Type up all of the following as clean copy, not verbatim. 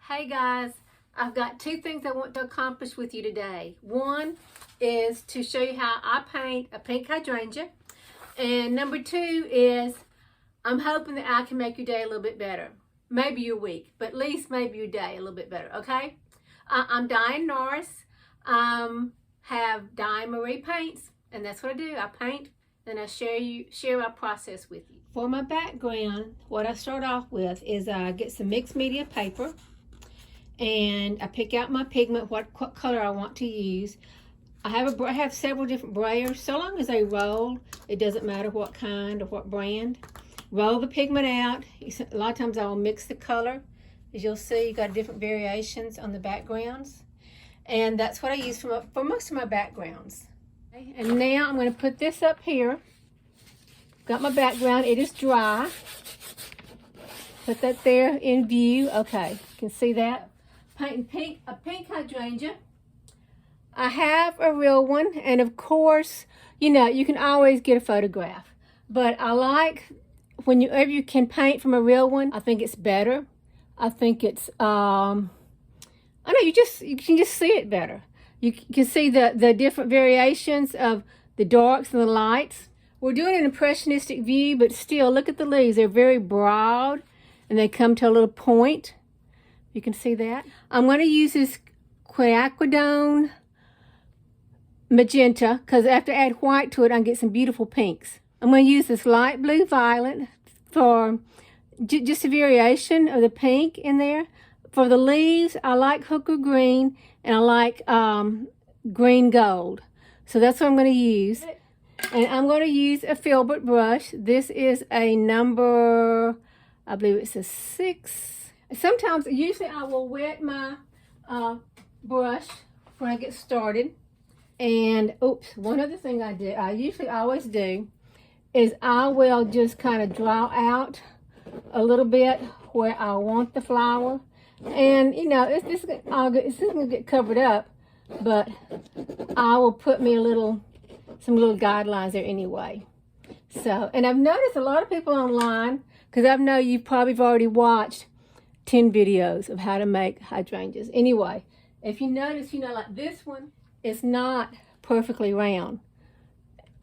Hey guys, I've got two things I want to accomplish with you today. One is to show you how I paint a pink hydrangea. And number two is I'm hoping that I can make your day a little bit better. Maybe your week, but at least maybe your day a little bit better, okay? I'm Diane Norris. Have Diane Marie Paints, and that's what I do. I paint and I share my process with you. For my background, what I start off with is I get some mixed media paper and I pick out my pigment, what color I want to use. I have several different brayers. So long as they roll, it doesn't matter what kind or what brand. Roll the pigment out. A lot of times I will mix the color. As you'll see, you got different variations on the backgrounds. And that's what I use for most of my backgrounds. Okay, and now I'm going to put this up here. Got my background. It is dry. Put that there in view. Okay, you can see that. Painting a pink hydrangea. I have a real one, and of course, you know, you can always get a photograph. But I like whenever you can paint from a real one, I think it's better. I think it's, I know you can just see it better. You can see the different variations of the darks and the lights. We're doing an impressionistic view, but still, look at the leaves. They're very broad, and they come to a little point. You can see that. I'm going to use this quinacridone magenta, because after I add white to it, I can get some beautiful pinks. I'm going to use this light blue violet for just a variation of the pink in there. For the leaves, I like hooker green, and I like green gold. So that's what I'm going to use. And I'm going to use a filbert brush. This is a number, I believe it's a 6. Usually I will wet my brush when I get started. And oops, one other thing I usually always do is I will just kind of draw out a little bit where I want the flower. And you know, this is going to get covered up, but I will put me some little guidelines there anyway. So, and I've noticed a lot of people online, because I know you probably have already watched 10 videos of how to make hydrangeas. Anyway, if you notice, you know, like this one is not perfectly round.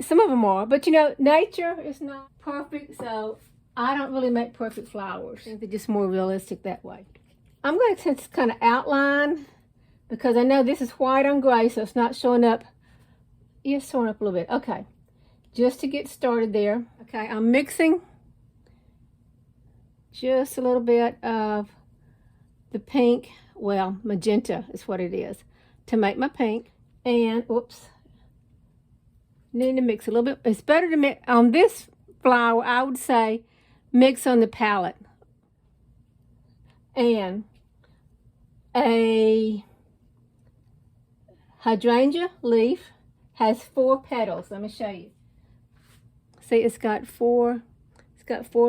Some of them are, but you know, nature is not perfect, so I don't really make perfect flowers. I think they're just more realistic that way. I'm going to just kind of outline, because I know this is white on gray, so it's not showing up. It's showing up a little bit. Okay, just to get started there. Okay, I'm mixing just a little bit of the pink, well, magenta is what it is, to make my pink. And, oops, need to mix a little bit. It's better to mix on this flower, I would say, mix on the palette. And a hydrangea leaf has 4 petals. Let me show you. See, it's got 4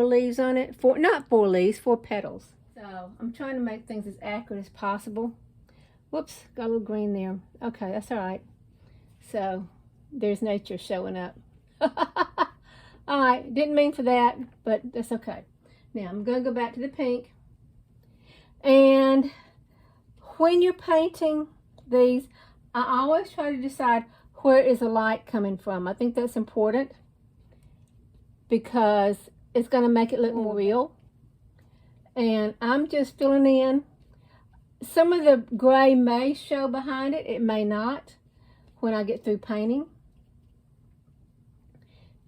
leaves on it. Not 4 leaves, 4 petals. So I'm trying to make things as accurate as possible. Whoops, got a little green there. Okay, that's all right. So there's nature showing up. All right, didn't mean for that, but that's okay. Now I'm going to go back to the pink. And when you're painting these, I always try to decide where is the light coming from. I think that's important, because it's going to make it look more real. And I'm just filling in. Some of the gray may show behind it. It may not when I get through painting.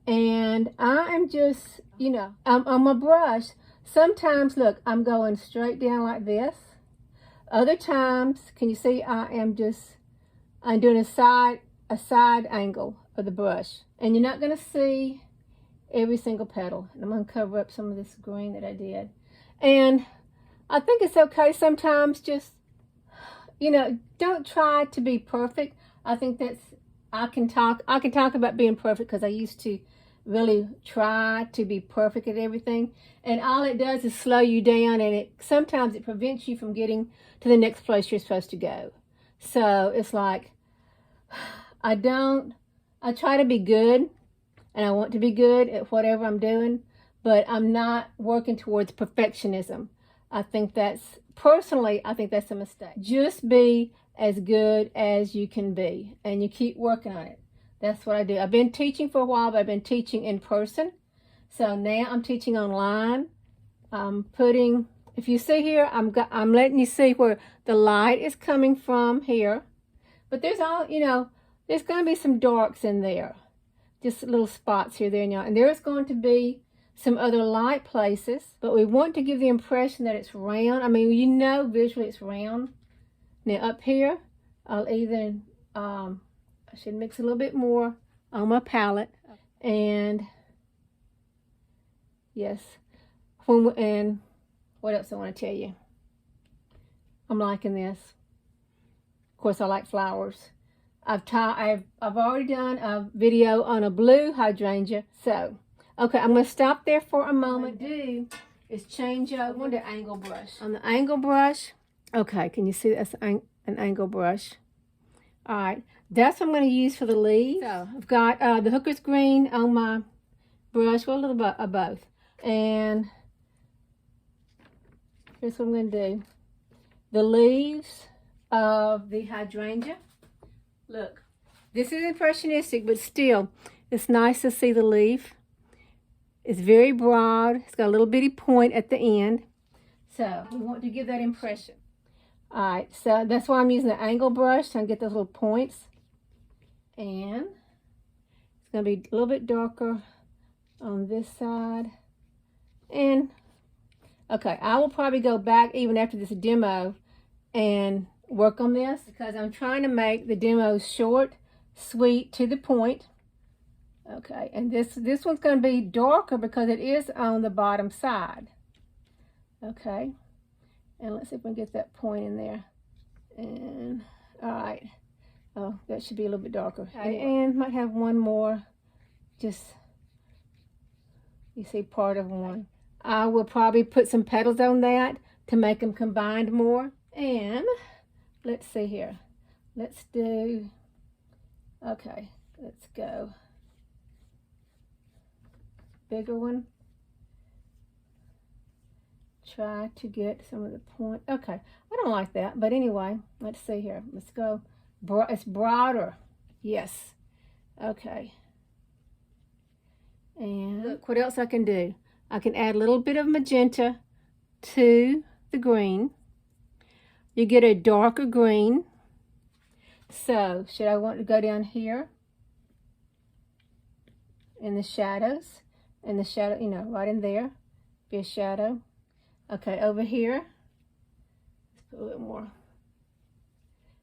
And I am just, you know, on my brush, sometimes, look, I'm going straight down like this. Other times, can you see, I'm doing a side angle of the brush. And you're not going to see every single petal. And I'm going to cover up some of this green that I did. And I think it's okay sometimes, just, you know, don't try to be perfect. I think I can talk about being perfect, because I used to really try to be perfect at everything. And all it does is slow you down, and sometimes it prevents you from getting to the next place you're supposed to go. So it's like, I try to be good, and I want to be good at whatever I'm doing, but I'm not working towards perfectionism. I think that's personally, I think that's a mistake. Just be as good as you can be, and you keep working on it. That's what I do. I've been teaching for a while, but I've been teaching in person. So now I'm teaching online. I'm putting, if you see here, I'm letting you see where the light is coming from here. But there's all, you know, there's going to be some darks in there. Just little spots here, there, and there. And there's going to be some other light places. But we want to give the impression that it's round. I mean, you know visually it's round. Now up here, I'll either, I should mix a little bit more on my palette. And yes, and what else I want to tell you? I'm liking this. Of course, I like flowers. I've already done a video on a blue hydrangea. So, okay, I'm going to stop there for a moment. What I do is change over to angle brush. On the angle brush, okay, can you see that's an angle brush? All right, that's what I'm going to use for the leaves. So, I've got the hooker's green on my brush, well, a little bit of both. And here's what I'm going to do. The leaves of the hydrangea. Look, this is impressionistic, but still, it's nice to see the leaf. It's very broad. It's got a little bitty point at the end. So we want to give that impression. All right, so that's why I'm using the angle brush to get those little points. And it's going to be a little bit darker on this side. And, okay, I will probably go back even after this demo and work on this because I'm trying to make the demo short, sweet, to the point. Okay, and this one's going to be darker because it is on the bottom side. Okay, and let's see if we can get that point in there. And, all right. Oh, that should be a little bit darker. Okay, and might have one more, just, you see part of one. I will probably put some petals on that to make them combined more. And let's see here. Let's do, okay, let's go. Bigger one. Try to get some of the point. Okay, I don't like that, but anyway, let's see here. Let's go. It's broader. Yes. Okay. And look what else I can do. I can add a little bit of magenta to the green. You get a darker green. So, should I want to go down here in the shadows? In the shadow, you know, right in there, be a shadow. Okay, over here, let's put a little more.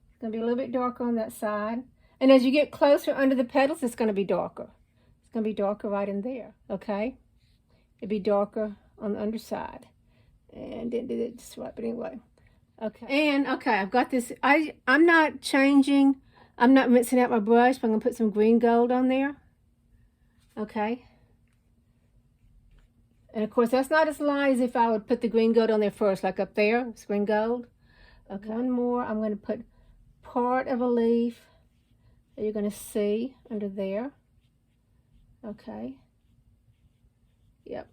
It's going to be a little bit darker on that side. And as you get closer under the petals, it's going to be darker. It's going to be darker right in there, okay? It'll be darker on the underside. And didn't do it just right, but anyway. Okay, and okay, I've got this. I'm not changing. I'm not mixing out my brush, but I'm going to put some green gold on there. Okay. And of course, that's not as light as if I would put the green gold on there first, like up there, it's green gold. Okay, one more. I'm going to put part of a leaf that you're going to see under there. Okay. Yep.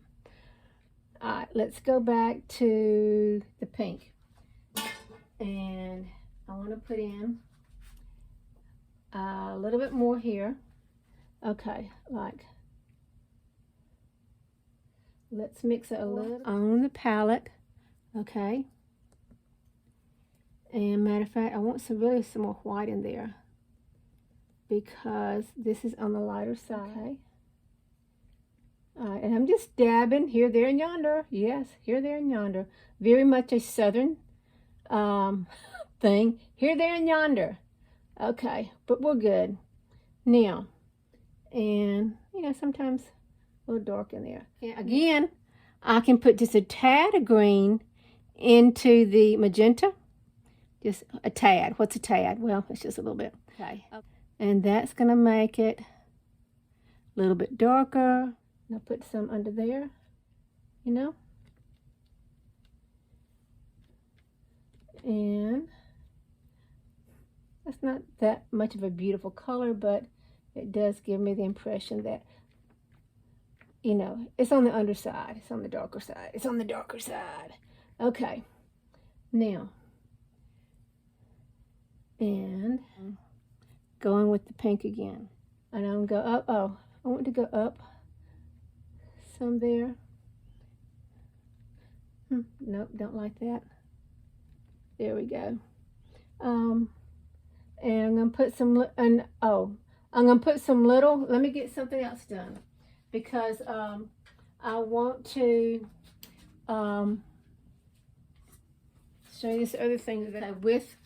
All right, let's go back to the pink. And I want to put in a little bit more here. Okay, like, let's mix it a little on the palette. Okay. And matter of fact, I want some more white in there because this is on the lighter side. Okay. All right, and I'm just dabbing here, there, and yonder. Yes, here, there, and yonder. Very much a southern thing. Here, there, and yonder. Okay, but we're good. Now, and, you know, sometimes a little dark in there. And again, I can put just a tad of green into the magenta. Just a tad. What's a tad? Well, it's just a little bit. Okay. And that's going to make it a little bit darker. And I'll put some under there, you know. And that's not that much of a beautiful color, but it does give me the impression that, you know, it's on the underside. It's on the darker side. It's on the darker side. Okay. Now, and going with the pink again. And I'm going to go up. Oh, I want to go up some there. Nope, don't like that. There we go. And I'm going to put some, I'm going to put some little, let me get something else done. Because I want to show you this other thing that I, with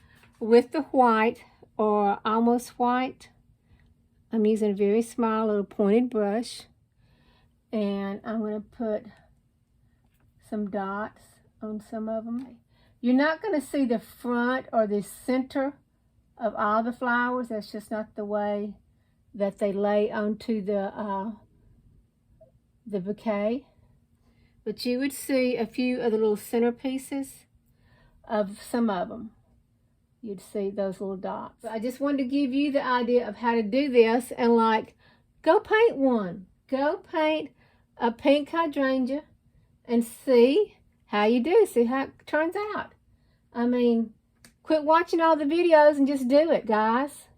the white or almost white, I'm using a very small little pointed brush, and I'm going to put some dots on some of them. You're not going to see the front or the center of all the flowers. That's just not the way that they lay onto the bouquet. But you would see a few of the little centerpieces of some of them. You'd see those little dots. I just wanted to give you the idea of how to do this, and like, go paint one. Go paint a pink hydrangea and see how you do. See how it turns out. I mean, quit watching all the videos and just do it, guys.